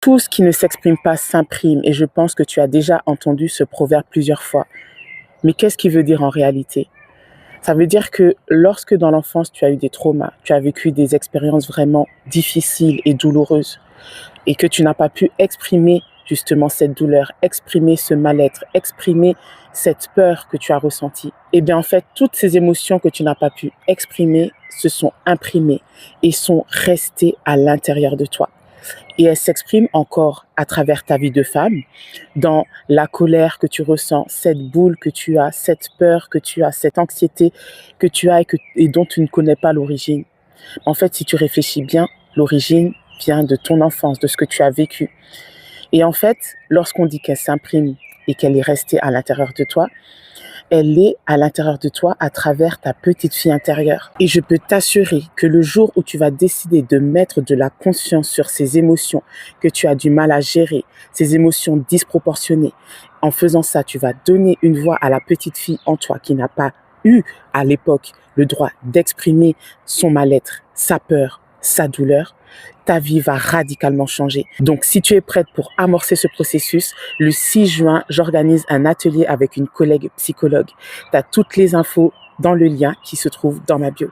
Tout ce qui ne s'exprime pas s'imprime et je pense que tu as déjà entendu ce proverbe plusieurs fois. Mais qu'est-ce qu'il veut dire en réalité? Ça veut dire que lorsque dans l'enfance tu as eu des traumas, tu as vécu des expériences vraiment difficiles et douloureuses et que tu n'as pas pu exprimer justement cette douleur, exprimer ce mal-être, exprimer cette peur que tu as ressentie, eh bien en fait, toutes ces émotions que tu n'as pas pu exprimer se sont imprimées et sont restées à l'intérieur de toi. Et elles s'expriment encore à travers ta vie de femme, dans la colère que tu ressens, cette boule que tu as, cette peur que tu as, cette anxiété que tu as et dont tu ne connais pas l'origine. En fait, si tu réfléchis bien, l'origine vient de ton enfance, de ce que tu as vécu. Et en fait, lorsqu'on dit qu'elle s'imprime et qu'elle est restée à l'intérieur de toi, elle est à l'intérieur de toi à travers ta petite fille intérieure. Et je peux t'assurer que le jour où tu vas décider de mettre de la conscience sur ces émotions que tu as du mal à gérer, ces émotions disproportionnées, en faisant ça, tu vas donner une voix à la petite fille en toi qui n'a pas eu à l'époque le droit d'exprimer son mal-être, sa peur, sa douleur, ta vie va radicalement changer. Donc, si tu es prête pour amorcer ce processus, le 6 juin, j'organise un atelier avec une collègue psychologue. Tu as toutes les infos dans le lien qui se trouve dans ma bio.